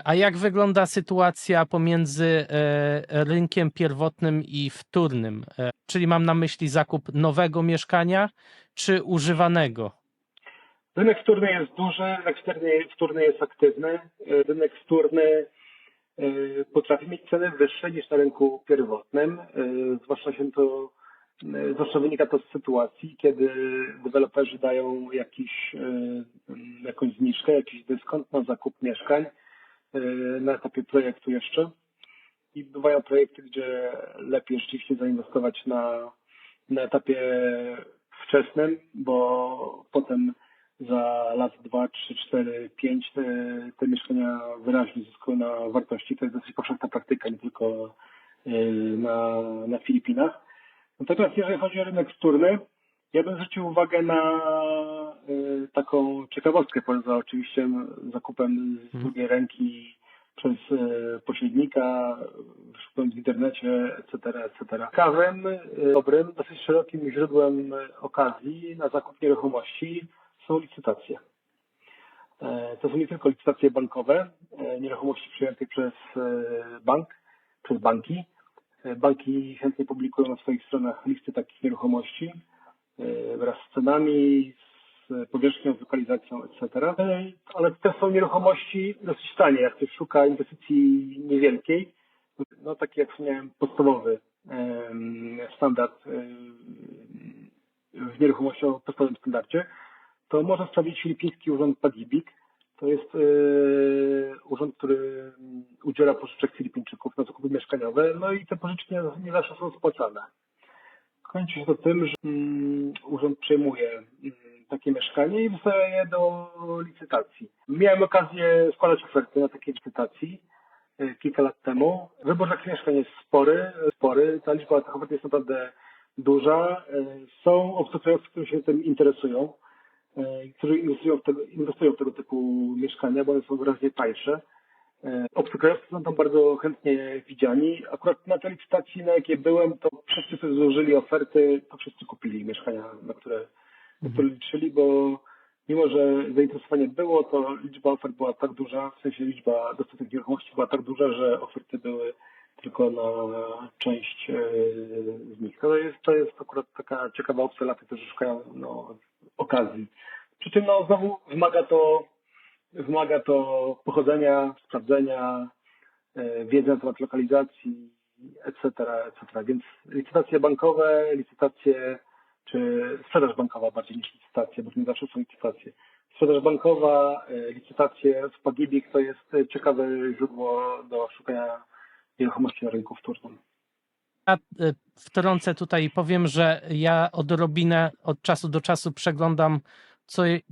A jak wygląda sytuacja pomiędzy rynkiem pierwotnym i wtórnym? Czyli mam na myśli zakup nowego mieszkania czy używanego? Rynek wtórny jest duży, rynek wtórny jest aktywny. Rynek wtórny potrafi mieć ceny wyższe niż na rynku pierwotnym. Zwłaszcza wynika to z sytuacji, kiedy deweloperzy dają jakąś zniżkę, jakiś dyskont na zakup mieszkań na etapie projektu jeszcze. I bywają projekty, gdzie lepiej rzeczywiście zainwestować na etapie wczesnym, bo potem za lat 2, 3, 4, 5 te mieszkania wyraźnie zyskują na wartości. To jest dosyć powszechna praktyka, nie tylko na Filipinach. Natomiast jeżeli chodzi o rynek wtórny, ja bym zwrócił uwagę na taką ciekawostkę poza oczywiście zakupem z drugiej ręki przez pośrednika, szukując w internecie, etc., etc. Ciekawym, dobrym, dosyć szerokim źródłem okazji na zakup nieruchomości są licytacje. To są nie tylko licytacje bankowe, nieruchomości przyjęte przez banki. Banki chętnie publikują na swoich stronach listy takich nieruchomości wraz z cenami, z powierzchnią, z lokalizacją, etc. Ale to są nieruchomości dosyć tanie. Jak ktoś szuka inwestycji niewielkiej, no taki jak wspomniałem, podstawowy standard w nieruchomości o podstawowym standardzie, to można sprawdzić filipiński urząd Pag-ibig. To jest urząd, który udziela pożyczek Filipińczyków na zakupy mieszkaniowe, no i te pożyczki nie zawsze są spłacane. Kończy się to tym, że urząd przejmuje takie mieszkanie i wysyła je do licytacji. Miałem okazję składać oferty na takiej licytacji kilka lat temu. Wybór takich mieszkań jest spory. Ta liczba tych ofert jest naprawdę duża. Są obcokrajowcy, którzy się tym interesują, którzy inwestują w tego typu mieszkania, bo one są wyraźnie tańsze. Obcokrajowcy są tam bardzo chętnie widziani. Akurat na tej licytacji, na jakiej byłem, to wszyscy, którzy złożyli oferty, to wszyscy kupili mieszkania, na które liczyli, bo mimo, że zainteresowanie było, to liczba ofert była tak duża, w sensie liczba dostępnych nieruchomości była tak duża, że oferty były tylko na część z nich. To jest akurat taka ciekawa opcja dla tych, którzy szukają okazji. Przy czym znowu wymaga to pochodzenia, sprawdzenia, wiedzy na temat lokalizacji, etc., etc. Więc licytacje bankowe, czy sprzedaż bankowa bardziej niż licytacje, bo to nie zawsze są licytacje. Sprzedaż bankowa, licytacje w Pag-ibig to jest ciekawe źródło do szukania nieruchomości na rynku wtórnym. Ja wtrącę tutaj i powiem, że ja odrobinę od czasu do czasu przeglądam,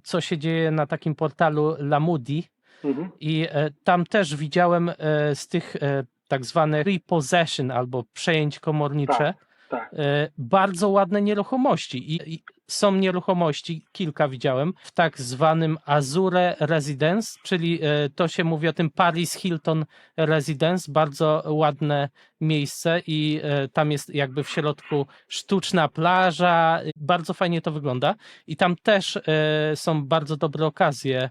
co się dzieje na takim portalu Lamudi i tam też widziałem z tych tak zwanych repossession albo przejęć komornicze Tak. bardzo ładne nieruchomości i są nieruchomości, kilka widziałem, w tak zwanym Azure Residence, czyli to się mówi o tym Paris Hilton Residence, bardzo ładne miejsce i tam jest jakby w środku sztuczna plaża, bardzo fajnie to wygląda i tam też są bardzo dobre okazje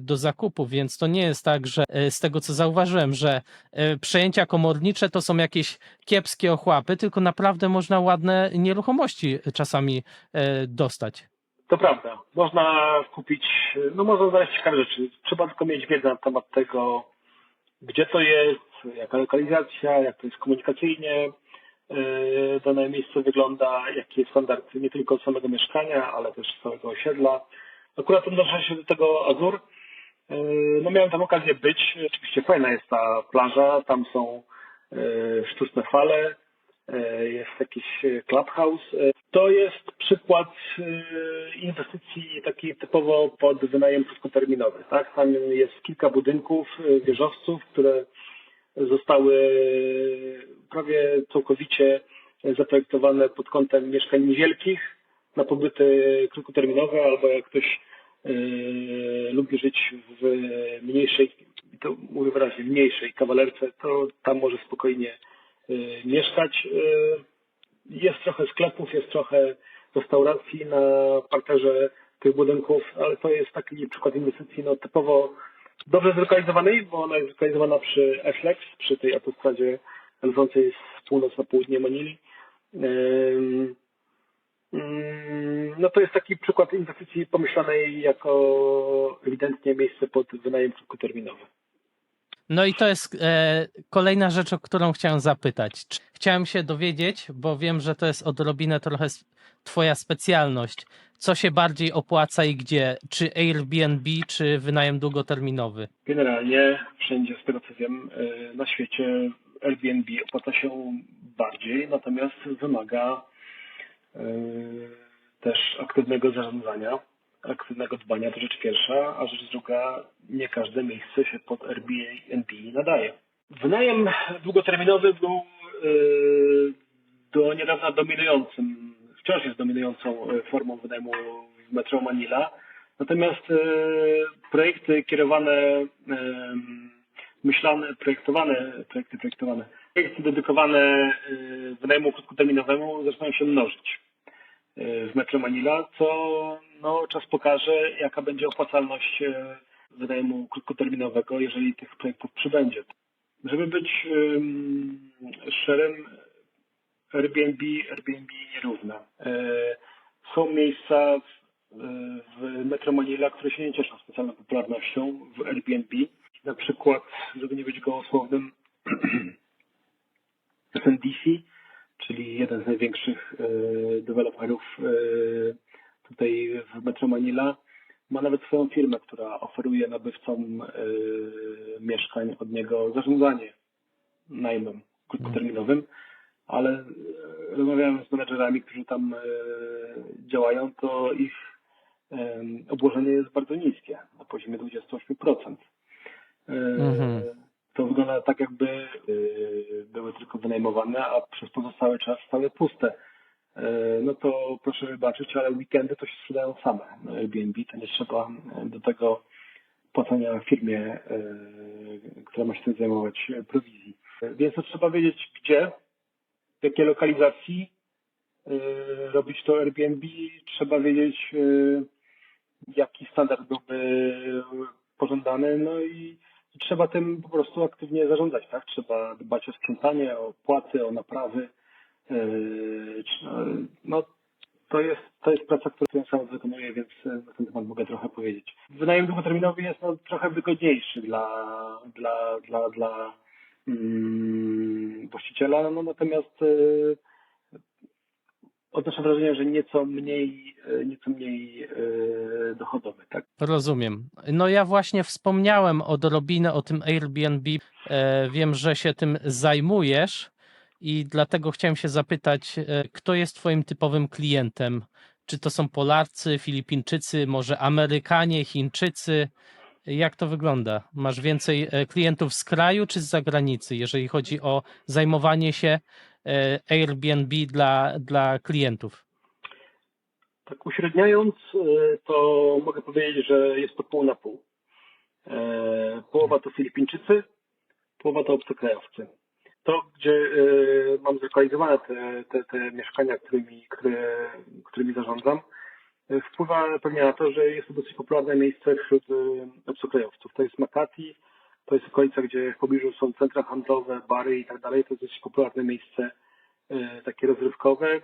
do zakupu, więc to nie jest tak, że z tego co zauważyłem, że przejęcia komornicze to są jakieś kiepskie ochłapy, tylko naprawdę można ładne nieruchomości czasami dostać. To prawda. Można kupić, można znaleźć ciekawe rzeczy. Trzeba tylko mieć wiedzę na temat tego, gdzie to jest, jaka lokalizacja, jak to jest komunikacyjnie dane miejsce wygląda, jaki jest standard nie tylko samego mieszkania, ale też całego osiedla. Akurat odnoszę się do tego Azur. Miałem tam okazję być. Oczywiście fajna jest ta plaża, tam są sztuczne fale, jest jakiś clubhouse. To jest przykład inwestycji takiej typowo pod wynajem krótkoterminowy. Tak? Tam jest kilka budynków, wieżowców, które zostały prawie całkowicie zaprojektowane pod kątem mieszkań niewielkich na pobyty krótkoterminowe, albo jak ktoś lubi żyć w mniejszej, to mówię wyraźnie, mniejszej kawalerce, to tam może spokojnie mieszkać. Jest trochę sklepów, jest trochę restauracji na parterze tych budynków, ale to jest taki przykład inwestycji typowo Dobrze zlokalizowanej, bo ona jest zlokalizowana przy Flex, przy tej autostradzie lecącej z północ na południe Manili. No to jest taki przykład inwestycji pomyślanej jako ewidentnie miejsce pod wynajem krótkoterminowy. No i to jest kolejna rzecz, o którą chciałem zapytać. Chciałem się dowiedzieć, bo wiem, że to jest odrobinę trochę twoja specjalność. Co się bardziej opłaca i gdzie? Czy Airbnb, czy wynajem długoterminowy? Generalnie wszędzie, z tego co wiem, na świecie Airbnb opłaca się bardziej, natomiast wymaga też aktywnego zarządzania, aktywnego dbania, to rzecz pierwsza, a rzecz druga, nie każde miejsce się pod Airbnb nadaje. Wynajem długoterminowy był do niedawna dominującym, wciąż jest dominującą formą wynajmu w Metro Manila. Natomiast projekty kierowane, projekty dedykowane wynajmu krótkoterminowemu zaczynają się mnożyć w Metro Manila, co no, czas pokaże, jaka będzie opłacalność wynajmu krótkoterminowego, jeżeli tych projektów przybędzie. Żeby być szczerym, Airbnb nierówne. Są miejsca w Metro Manila, które się nie cieszą specjalną popularnością w Airbnb. Na przykład, żeby nie być gołosłownym, SNDC, czyli jeden z największych deweloperów tutaj w Metro Manila, ma nawet swoją firmę, która oferuje nabywcom mieszkań od niego zarządzanie najmem krótkoterminowym, ale rozmawiałem z menedżerami, którzy tam działają, to ich obłożenie jest bardzo niskie, na poziomie 28%. To wygląda tak, jakby były tylko wynajmowane, a przez pozostały czas stały puste. No to proszę wybaczyć, ale weekendy to się sprzedają same na Airbnb, to nie trzeba do tego płacenia firmie, która ma się tym zajmować, prowizji. Więc to trzeba wiedzieć, gdzie, w jakiej lokalizacji robić to Airbnb, trzeba wiedzieć, jaki standard byłby pożądany, no i trzeba tym po prostu aktywnie zarządzać, tak? Trzeba dbać o sprzątanie, o płaty, o naprawy. No, to jest praca, którą ja sam wykonuję, więc na ten temat mogę trochę powiedzieć. Wynajem długoterminowy jest no, trochę wygodniejszy dla właściciela, no natomiast odnoszę wrażenie, że nieco mniej dochodowy, tak? Rozumiem. No ja właśnie wspomniałem odrobinę o tym Airbnb. Wiem, że się tym zajmujesz i dlatego chciałem się zapytać, kto jest twoim typowym klientem? Czy to są Polacy, Filipińczycy, może Amerykanie, Chińczycy? Jak to wygląda? Masz więcej klientów z kraju czy z zagranicy, jeżeli chodzi o zajmowanie się Airbnb dla klientów? Tak uśredniając, to mogę powiedzieć, że jest to pół na pół. Połowa to Filipińczycy, połowa to obcokrajowcy. To, gdzie mam zlokalizowane te mieszkania, którymi zarządzam, wpływa pewnie na to, że jest to dosyć popularne miejsce wśród obcokrajowców. To jest Makati, to jest okolica, gdzie w pobliżu są centra handlowe, bary i tak dalej. To jest dosyć popularne miejsce takie rozrywkowe.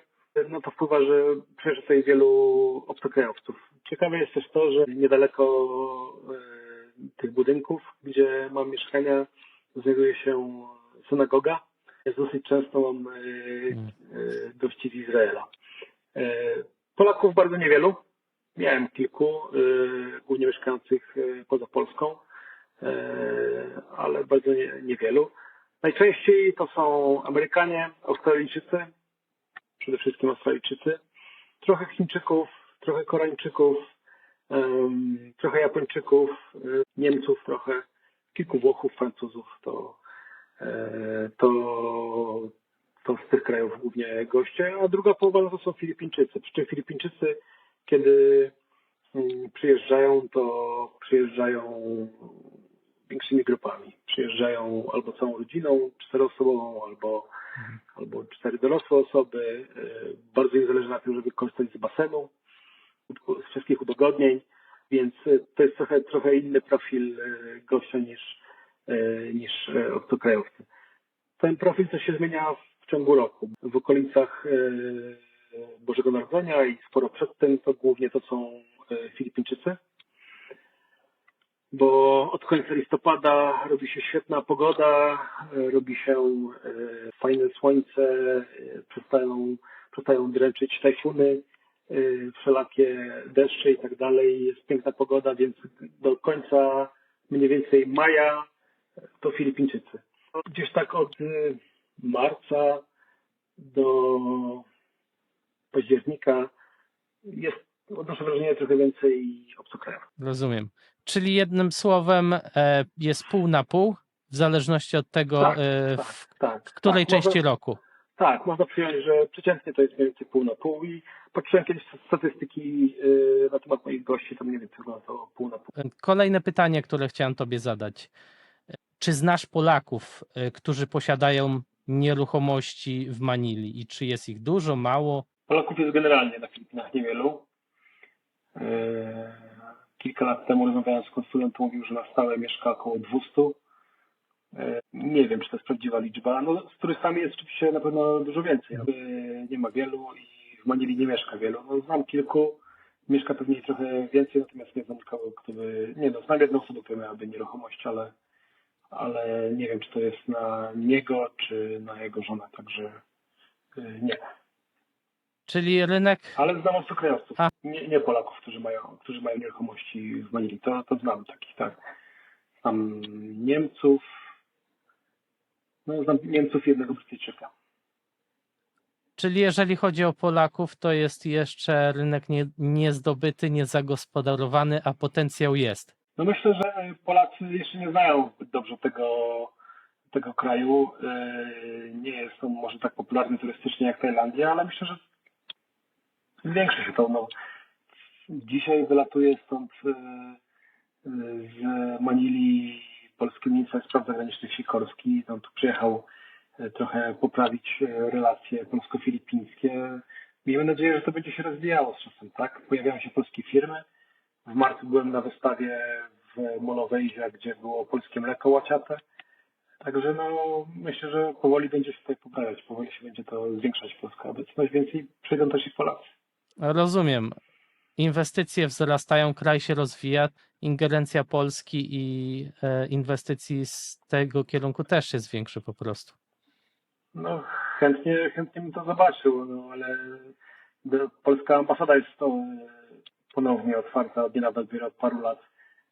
No to wpływa, że przyjeżdża tutaj wielu obcokrajowców. Ciekawe jest też to, że niedaleko tych budynków, gdzie mam mieszkania, znajduje się synagoga. Jest dosyć często mam gości z Izraela. Polaków bardzo niewielu. Miałem kilku, głównie mieszkających poza Polską, ale bardzo niewielu. Najczęściej to są Amerykanie, Australijczycy, przede wszystkim Australijczycy, trochę Chińczyków, trochę Koreańczyków, trochę Japończyków, Niemców trochę, kilku Włochów, Francuzów, to z tych krajów głównie goście, a druga połowa to są Filipińczycy. Przy czym Filipińczycy, kiedy przyjeżdżają, to przyjeżdżają większymi grupami. Przyjeżdżają albo całą rodziną czteroosobową, albo 4 dorosłe osoby. Bardzo im zależy na tym, żeby korzystać z basenu, z wszystkich udogodnień. Więc to jest trochę inny profil gościa niż obcokrajowcy. Ten profil też się zmienia w ciągu roku. W okolicach Bożego Narodzenia i sporo przed tym to głównie to są Filipińczycy, bo od końca listopada robi się świetna pogoda, robi się fajne słońce, przestają dręczyć tajfuny, wszelakie deszcze i tak dalej. Jest piękna pogoda, więc do końca mniej więcej maja to Filipińczycy. Gdzieś tak od marca do października jest, odnoszę wrażenie, trochę więcej obcokrajowców. Rozumiem. Czyli jednym słowem jest pół na pół, w zależności od tego, w której części roku. Tak, można przyjąć, że przeciętnie to jest mniej więcej pół na pół i patrzyłem kiedyś statystyki na temat moich gości, to mniej więcej wygląda to pół na pół. Kolejne pytanie, które chciałem Tobie zadać. Czy znasz Polaków, którzy posiadają nieruchomości w Manili i czy jest ich dużo, mało? Polaków jest generalnie na Filipinach niewielu. Kilka lat temu rozmawiałem z konsulem, to mówił, że na stałe mieszka około 200. Nie wiem, czy to jest prawdziwa liczba. No, z turystami jest oczywiście na pewno dużo więcej. Nie ma wielu i w Manili nie mieszka wielu. No, znam kilku, mieszka pewnie trochę więcej, natomiast nie znam nikogo, kto by... Nie no, znam jedną osobę, która miałaby nieruchomość, ale nie wiem, czy to jest na niego, czy na jego żonę, także nie. Czyli rynek... Ale znam obcokrajowców, nie Polaków, którzy mają nieruchomości w Manili. To znam takich, tak. Znam Niemców, znam Niemców i jednego Brytyjczyka. Czyli jeżeli chodzi o Polaków, to jest jeszcze rynek niezdobyty, niezagospodarowany, a potencjał jest. No myślę, że Polacy jeszcze nie znają zbyt dobrze tego kraju. Nie jest on może tak popularny turystycznie jak Tajlandia, ale myślę, że zwiększy się to. No, dzisiaj wylatuje stąd z Manili polski minister spraw zagranicznych Sikorski. On tu przyjechał trochę poprawić relacje polsko-filipińskie. Miejmy nadzieję, że to będzie się rozwijało z czasem, tak? Pojawiają się polskie firmy. W marcu byłem na wystawie w Molowejzie, gdzie było polskie mleko łaciate. Także no, myślę, że powoli będzie się tutaj poprawiać, powoli się będzie to zwiększać polska obecność, więc i przyjdą też i Polacy. Rozumiem. Inwestycje wzrastają, kraj się rozwija, ingerencja Polski i inwestycji z tego kierunku też się zwiększy po prostu. No, chętnie bym to zobaczył, no ale polska ambasada jest ponownie otwarta od niedawna, dopiero od paru lat,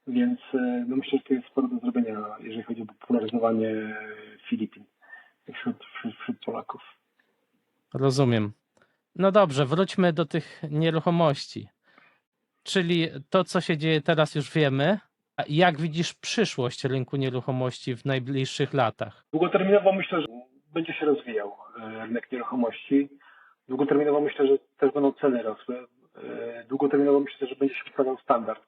więc no myślę, że tu jest sporo do zrobienia, jeżeli chodzi o popularyzowanie Filipin wśród Polaków. Rozumiem. No dobrze, wróćmy do tych nieruchomości. Czyli to, co się dzieje teraz, już wiemy. A jak widzisz przyszłość rynku nieruchomości w najbliższych latach? Długoterminowo myślę, że będzie się rozwijał rynek nieruchomości. Długoterminowo myślę, że też będą ceny rosły. Długoterminowo myślę, że będzie się poprawiał standard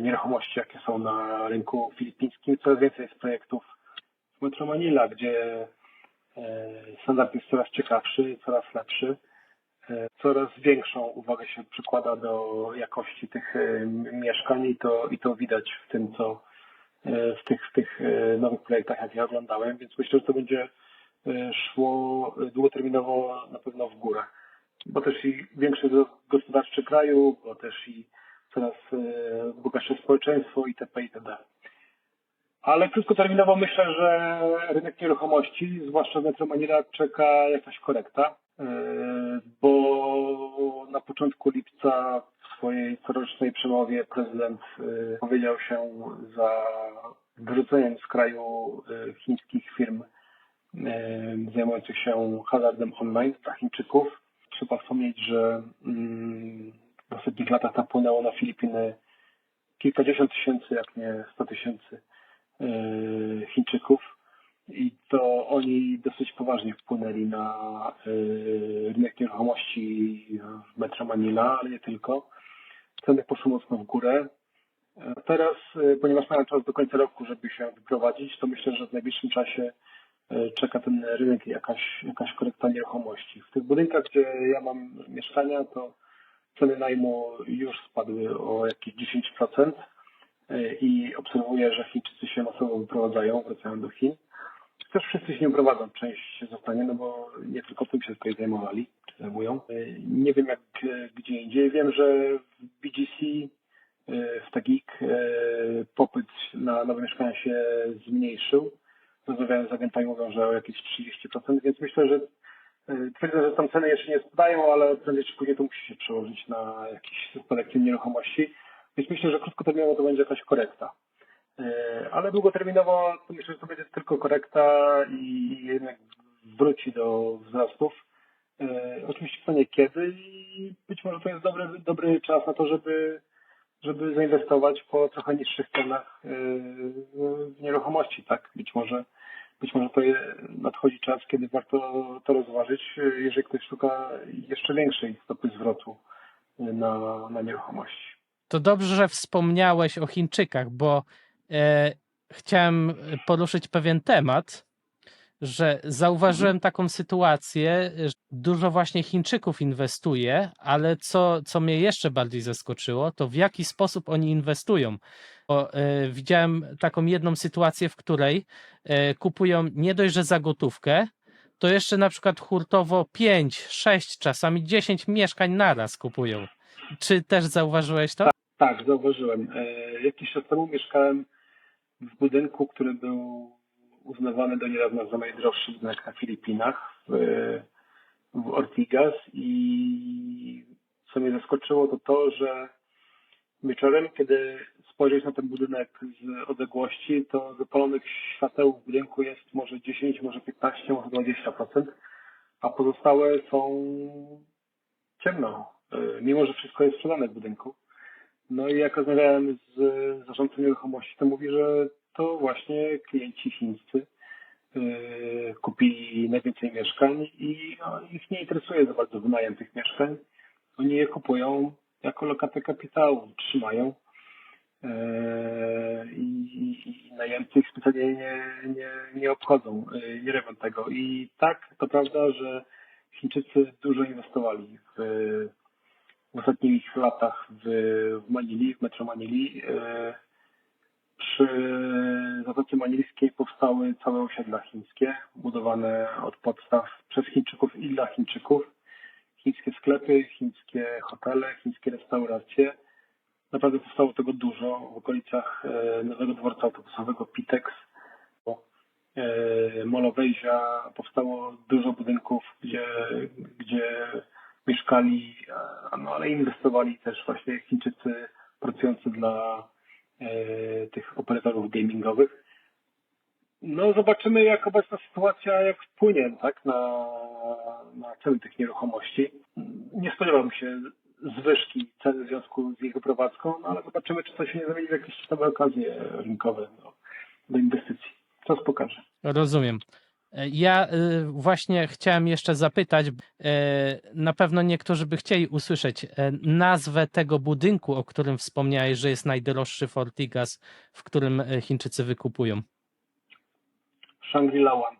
nieruchomości, jakie są na rynku filipińskim. Coraz więcej jest projektów w Metro Manila, gdzie standard jest coraz ciekawszy, coraz lepszy. Coraz większą uwagę się przykłada do jakości tych mieszkań i to widać w tym, co w tych nowych projektach, jak ja oglądałem, więc myślę, że to będzie szło długoterminowo na pewno w górę. Bo też i większy gospodarczy kraju, bo też i coraz bogatsze społeczeństwo itp. itd. Ale krótkoterminowo myślę, że rynek nieruchomości, zwłaszcza w Metro Manila, czeka jakaś korekta, bo na początku lipca w swojej corocznej przemowie prezydent powiedział się za wyrzuceniem z kraju chińskich firm zajmujących się hazardem online dla Chińczyków. Trzeba wspomnieć, że w ostatnich latach napłynęło na Filipiny kilkadziesiąt tysięcy, jak nie 100 tysięcy Chińczyków i to oni dosyć poważnie wpłynęli na rynek nieruchomości w Metro Manila, ale nie tylko. Ceny poszły mocno w górę. Teraz, ponieważ mają czas do końca roku, żeby się wyprowadzić, to myślę, że w najbliższym czasie czeka ten rynek jakaś korekta nieruchomości. W tych budynkach, gdzie ja mam mieszkania, to ceny najmu już spadły o jakieś 10% i obserwuję, że Chińczycy się masowo wyprowadzają, wracają do Chin. Też wszyscy się nie prowadzą, część się zostanie, no bo nie tylko tym się tutaj zajmowali, czy zajmują. Nie wiem jak gdzie indziej. Wiem, że w BGC, w Tagik popyt na nowe mieszkania się zmniejszył. Rozmawiałem z agentami, mówią, że o jakieś 30%, więc myślę, że twierdzę, że tam ceny jeszcze nie spadają, ale prędzej czy później to musi się przełożyć na jakiś spadek cen nieruchomości. Więc myślę, że krótkoterminowo to będzie jakaś korekta. Ale długoterminowo to myślę, że to będzie tylko korekta i jednak wróci do wzrostów. Oczywiście pytanie kiedy i być może to jest dobry czas na to, żeby zainwestować po trochę niższych cenach w nieruchomości, tak? Być może to nadchodzi czas, kiedy warto to rozważyć, jeżeli ktoś szuka jeszcze większej stopy zwrotu na nieruchomości. To dobrze, że wspomniałeś o Chińczykach, bo chciałem poruszyć pewien temat, że zauważyłem taką sytuację, że dużo właśnie Chińczyków inwestuje, ale co mnie jeszcze bardziej zaskoczyło, to w jaki sposób oni inwestują. Bo widziałem taką jedną sytuację, w której kupują nie dość, że za gotówkę, to jeszcze na przykład hurtowo 5, 6, czasami 10 mieszkań naraz kupują. Czy też zauważyłeś to? Tak, zauważyłem. Jakiś czas temu mieszkałem w budynku, który był uznawany do niedawna za najdroższy budynek na Filipinach w Ortigas i co mnie zaskoczyło to, że wieczorem, kiedy spojrzeć na ten budynek z odległości, to zapalonych świateł w budynku jest może 10, może 15, może 20%, a pozostałe są ciemno, mimo że wszystko jest sprzedane w budynku. No i jak rozmawiałem z zarządcą nieruchomości, to mówi, że to właśnie klienci chińscy kupili najwięcej mieszkań i ich nie interesuje za bardzo wynajem tych mieszkań. Oni je kupują jako lokatę kapitału, trzymają i najemcy ich specjalnie nie obchodzą, nie robią tego. I tak, to prawda, że Chińczycy dużo inwestowali w ostatnich latach w Manili, w metro Manili. Przy Zatoce Manilskiej powstały całe osiedla chińskie, budowane od podstaw przez Chińczyków i dla Chińczyków. Chińskie sklepy, chińskie hotele, chińskie restauracje. Naprawdę powstało tego dużo w okolicach nowego dworca autobusowego Pitex. Molo Wejzia powstało dużo budynków, gdzie mieszkali, no ale inwestowali też właśnie Chińczycy pracujący dla tych operatorów gamingowych. No zobaczymy jak obecna sytuacja jak wpłynie tak, na ceny tych nieruchomości. Nie spodziewam się zwyżki cen w związku z ich wyprowadzką, no ale zobaczymy czy to się nie zamieni w jakieś ciekawe okazje rynkowe do inwestycji. Czas pokaże. Rozumiem. Ja właśnie chciałem jeszcze zapytać, na pewno niektórzy by chcieli usłyszeć nazwę tego budynku, o którym wspomniałeś, że jest najdroższy w Ortigas, w którym Chińczycy wykupują. Shangri-La One.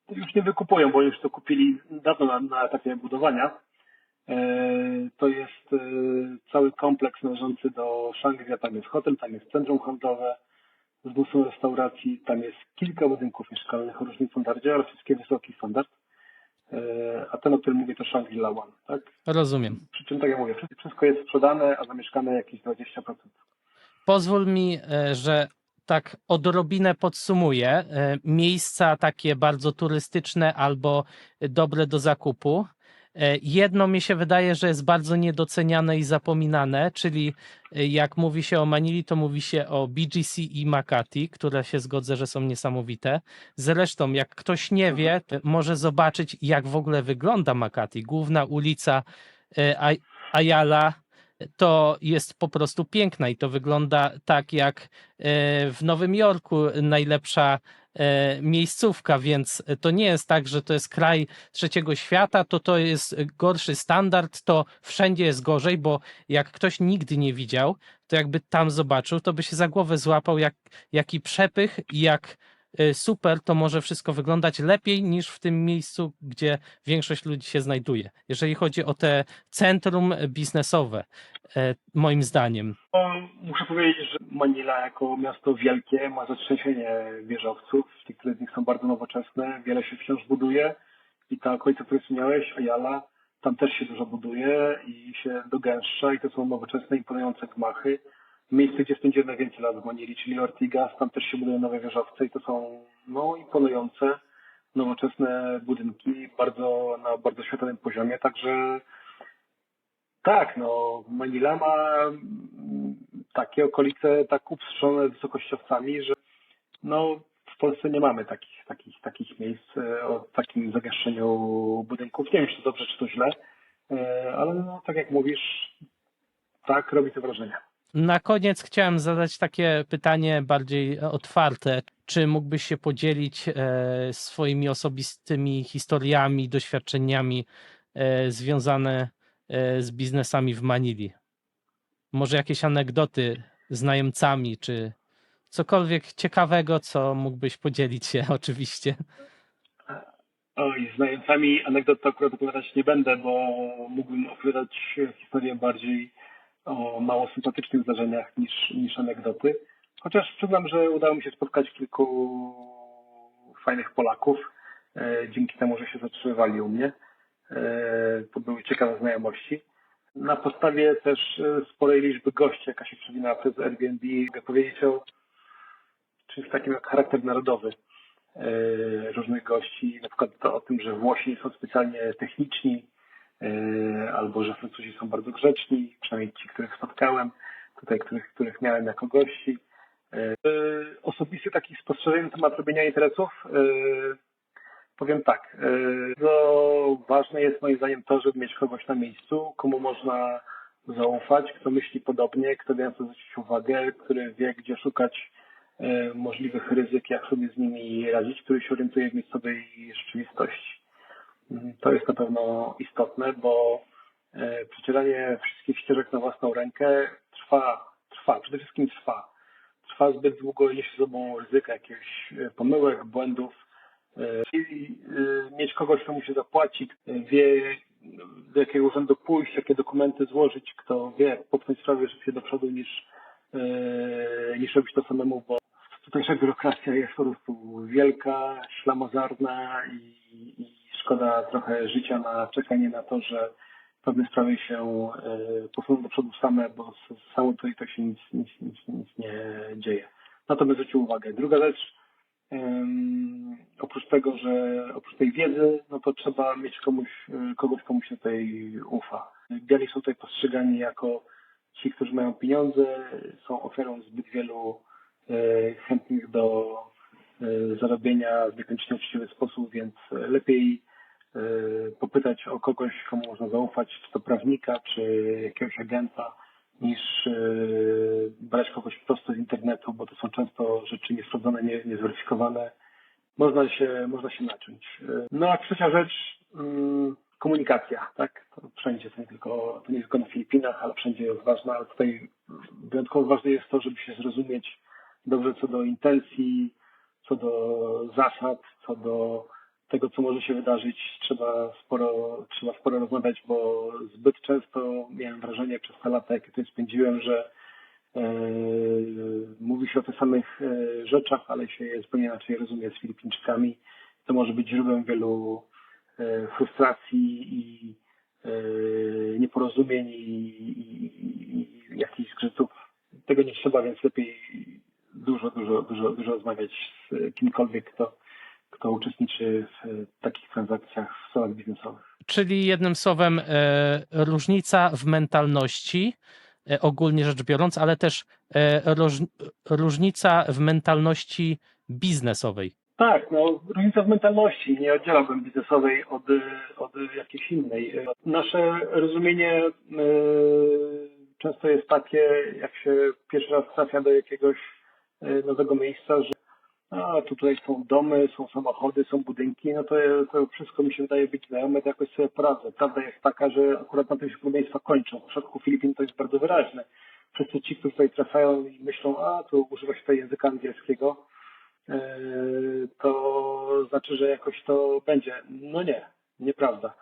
Już nie wykupują, bo już to kupili dawno na etapie budowania. To jest cały kompleks należący do Shangri-La. Tam jest hotel, tam jest centrum handlowe z mnóstwem restauracji, tam jest kilka budynków mieszkalnych o różnym standardzie, ale wszystkie wysoki standard. A ten, o którym mówię, to Shangri-La One, tak? Rozumiem. Przy czym, tak jak mówię, wszystko jest sprzedane, a zamieszkane jakieś 20%. Pozwól mi, że tak odrobinę podsumuję. Miejsca takie bardzo turystyczne albo dobre do zakupu. Jedno mi się wydaje, że jest bardzo niedoceniane i zapominane, czyli jak mówi się o Manili, to mówi się o BGC i Makati, które się zgodzę, że są niesamowite. Zresztą, jak ktoś nie wie, może zobaczyć, jak w ogóle wygląda Makati. Główna ulica Ayala to jest po prostu piękna i to wygląda tak jak w Nowym Jorku najlepsza miejscówka, więc to nie jest tak, że to jest kraj trzeciego świata, to jest gorszy standard, to wszędzie jest gorzej, bo jak ktoś nigdy nie widział, to jakby tam zobaczył, to by się za głowę złapał, jaki przepych i jak super, to może wszystko wyglądać lepiej niż w tym miejscu, gdzie większość ludzi się znajduje. Jeżeli chodzi o te centrum biznesowe, moim zdaniem. No, muszę powiedzieć, że Manila jako miasto wielkie ma zatrzęsienie wieżowców. Niektóre z nich są bardzo nowoczesne, wiele się wciąż buduje i ta okolica, której wspomniałeś, Ayala, tam też się dużo buduje i się dogęszcza i to są nowoczesne, imponujące gmachy. Miejsce, gdzie spędziłem najwięcej lat w Manili, czyli Ortigas, tam też się budują nowe wieżowce i to są imponujące, nowoczesne budynki na bardzo światowym poziomie, także tak, Manila ma takie okolice tak upstrzone wysokościowcami, że w Polsce nie mamy takich miejsc o takim zagęszczeniu budynków. Nie wiem, czy to dobrze, czy to źle, ale tak jak mówisz, tak robi to wrażenie. Na koniec chciałem zadać takie pytanie bardziej otwarte. Czy mógłbyś się podzielić swoimi osobistymi historiami, doświadczeniami związane z biznesami w Manili? Może jakieś anegdoty z najemcami, czy cokolwiek ciekawego, co mógłbyś podzielić się oczywiście. Oj, z najemcami anegdot to akurat opowiadać nie będę, bo mógłbym opowiadać historię bardziej o mało sympatycznych zdarzeniach niż anegdoty. Chociaż przyznam, że udało mi się spotkać kilku fajnych Polaków, dzięki temu, że się zatrzymywali u mnie. To były ciekawe znajomości. Na podstawie też sporej liczby gości, jaka się przewinęła przez Airbnb, mogę powiedzieć o czymś takim jak charakter narodowy różnych gości, na przykład o tym, że Włosi nie są specjalnie techniczni, albo że Francuzi są bardzo grzeczni, przynajmniej ci, których spotkałem, tutaj, których miałem jako gości. Osobisty taki spostrzeżenie na temat robienia interesów. Powiem tak, bardzo ważne jest moim zdaniem to, żeby mieć kogoś na miejscu, komu można zaufać, kto myśli podobnie, kto wie na co zwrócić uwagę, który wie, gdzie szukać możliwych ryzyk, jak sobie z nimi radzić, który się orientuje w miejscowej rzeczywistości. To jest na pewno istotne, bo przecieranie wszystkich ścieżek na własną rękę przede wszystkim trwa. Trwa zbyt długo, niesie ze sobą ryzyka jakichś pomyłek, błędów. I mieć kogoś, komu się zapłaci, wie do jakiego urzędu pójść, jakie dokumenty złożyć, kto wie popchnąć sprawę szybciej do przodu niż robić to samemu, bo tutejsza biurokracja jest po prostu wielka, ślamazarna i szkoda trochę życia na czekanie na to, że pewne sprawy się posuną do przodu same, bo z samą to się nic nie dzieje. Na to bym zwrócił uwagę. Druga rzecz, oprócz tego, że oprócz tej wiedzy, to trzeba mieć kogoś, komu się tutaj ufa. Biali są tutaj postrzegani jako ci, którzy mają pieniądze, są ofiarą zbyt wielu chętnych do zarobienia w niekoniecznie uczciwy sposób, więc lepiej popytać o kogoś, komu można zaufać, czy to prawnika, czy jakiegoś agenta, niż brać kogoś prosto z internetu, bo to są często rzeczy niesprawdzone, niezweryfikowane. Można się nacząć. A trzecia rzecz, komunikacja, tak? To wszędzie, to nie tylko na Filipinach, ale wszędzie jest ważna, ale tutaj wyjątkowo ważne jest to, żeby się zrozumieć dobrze co do intencji, co do zasad, co do tego, co może się wydarzyć. Trzeba sporo rozmawiać, bo zbyt często miałem wrażenie przez te lata, jakie tutaj spędziłem, że mówi się o tych samych rzeczach, ale się je zupełnie inaczej rozumie z Filipińczykami. To może być źródłem wielu frustracji i nieporozumień i jakichś zgrzytów. Tego nie trzeba, więc lepiej dużo rozmawiać z kimkolwiek, kto uczestniczy w takich transakcjach w sprawach biznesowych. Czyli jednym słowem różnica w mentalności, ogólnie rzecz biorąc, ale też różnica w mentalności biznesowej. Tak, różnica w mentalności. Nie oddzielałbym biznesowej od jakiejś innej. Nasze rozumienie często jest takie, jak się pierwszy raz trafia do jakiegoś nowego miejsca, że tutaj są domy, są samochody, są budynki, to wszystko mi się wydaje być znajome, to jakoś sobie poradzę. Prawda jest taka, że akurat na tym się podobieństwa kończą. W przypadku Filipin to jest bardzo wyraźne. Wszyscy ci, którzy tutaj trafiają i myślą, to używa się tutaj języka angielskiego, to znaczy, że jakoś to będzie. No nie, nieprawda.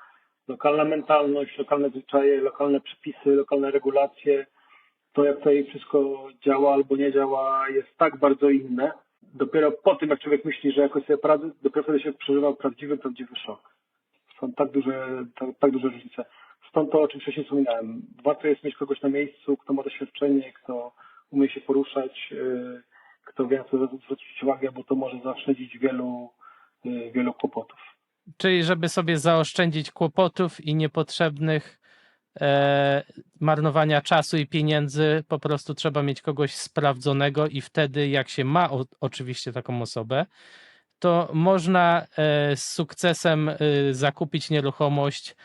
Lokalna mentalność, lokalne zwyczaje, lokalne przepisy, lokalne regulacje, to jak tutaj wszystko działa albo nie działa, jest tak bardzo inne. Dopiero po tym, jak człowiek myśli, że jakoś sobie poradzi, dopiero wtedy się przeżywa prawdziwy szok. Są tak duże różnice. Stąd to, o czym wcześniej wspominałem. Warto jest mieć kogoś na miejscu, kto ma doświadczenie, kto umie się poruszać, kto wie na co zwrócić uwagę, bo to może zaoszczędzić wielu kłopotów. Czyli żeby sobie zaoszczędzić kłopotów i niepotrzebnych marnowania czasu i pieniędzy, po prostu trzeba mieć kogoś sprawdzonego i wtedy jak się ma oczywiście taką osobę, to można z sukcesem zakupić nieruchomość,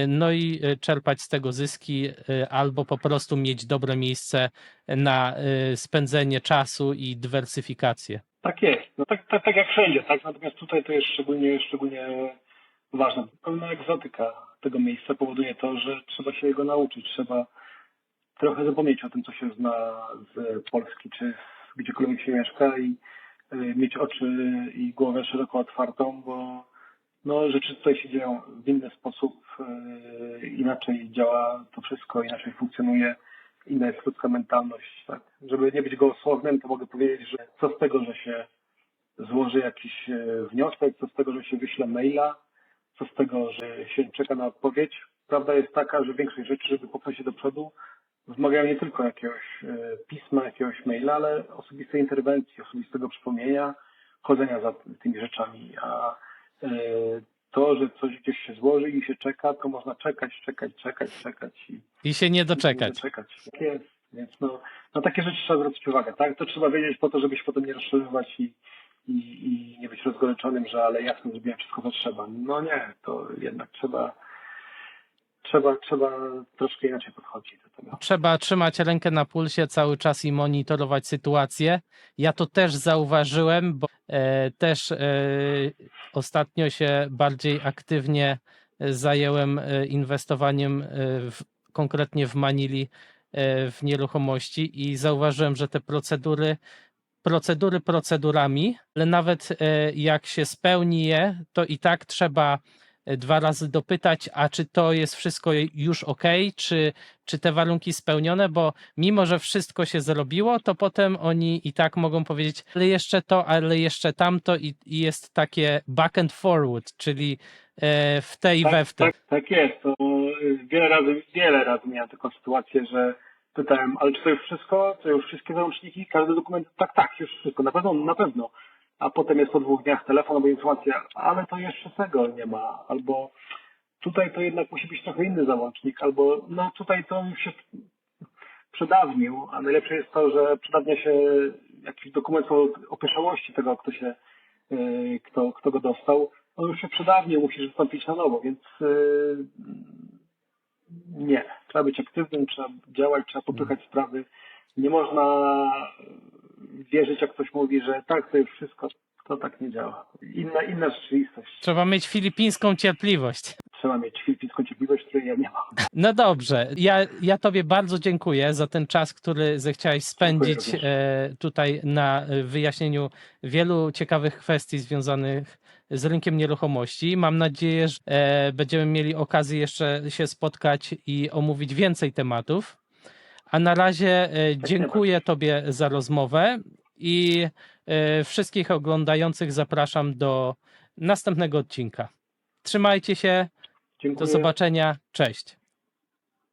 no i czerpać z tego zyski, albo po prostu mieć dobre miejsce na spędzenie czasu i dywersyfikację. Tak jest. No tak jak wszędzie, tak? Natomiast tutaj to jest szczególnie ważne. Pełna egzotyka tego miejsca powoduje to, że trzeba się jego nauczyć. Trzeba trochę zapomnieć o tym, co się zna z Polski, czy gdziekolwiek się mieszka i mieć oczy i głowę szeroko otwartą, bo no, rzeczy tutaj się dzieją w inny sposób, inaczej działa to wszystko, inaczej funkcjonuje, inna jest ludzka mentalność. Tak? Żeby nie być gołosłownym, to mogę powiedzieć, że co z tego, że się złoży jakiś wniosek, co z tego, że się wyśle maila, co z tego, że się czeka na odpowiedź. Prawda jest taka, że większość rzeczy, żeby popchnąć się do przodu, wymagają nie tylko jakiegoś pisma, jakiegoś maila, ale osobistej interwencji, osobistego przypomnienia, chodzenia za tymi rzeczami. A to, że coś gdzieś się złoży i się czeka, to można czekać I się nie doczekać. Tak jest. Więc no takie rzeczy trzeba zwrócić uwagę, tak? To trzeba wiedzieć po to, żeby się potem nie rozszerzywać i nie być rozgoryczonym, że ale jasno zrobiłem wszystko, co trzeba. No nie, to jednak trzeba troszkę inaczej podchodzić do tego. Trzeba trzymać rękę na pulsie cały czas i monitorować sytuację. Ja to też zauważyłem, bo też ostatnio się bardziej aktywnie zajęłem inwestowaniem konkretnie w Manili w nieruchomości i zauważyłem, że te procedury procedurami, ale nawet jak się spełni je, to i tak trzeba 2 razy dopytać, a czy to jest wszystko już ok, czy te warunki spełnione, bo mimo, że wszystko się zrobiło, to potem oni i tak mogą powiedzieć, ale jeszcze to, ale jeszcze tamto i jest takie back and forward, czyli w tej we w te. Tak jest. To wiele razy miałem taką sytuację, że pytałem, ale czy to już wszystko? To już wszystkie załączniki? Każdy dokument? Tak, już wszystko. Na pewno. A potem jest po 2 dniach telefon albo informacja, ale to jeszcze tego nie ma. Albo tutaj to jednak musi być trochę inny załącznik, albo no tutaj to już się przedawnił, a najlepsze jest to, że przedawnia się jakiś dokument o opieszałości tego, kto go dostał. On już się przedawnił, musisz wystąpić na nowo, więc nie. Trzeba być aktywnym, trzeba działać, trzeba popychać sprawy. Nie można wierzyć, jak ktoś mówi, że tak, to już wszystko. To tak nie działa. Inna rzeczywistość. Trzeba mieć filipińską cierpliwość. Trzeba mieć filipińską cierpliwość, której ja nie mam. No dobrze, ja Tobie bardzo dziękuję za ten czas, który zechciałeś spędzić tutaj na wyjaśnieniu wielu ciekawych kwestii związanych z rynkiem nieruchomości. Mam nadzieję, że będziemy mieli okazję jeszcze się spotkać i omówić więcej tematów. A na razie dziękuję Tobie za rozmowę i wszystkich oglądających zapraszam do następnego odcinka. Trzymajcie się. Dziękuję. Do zobaczenia. Cześć.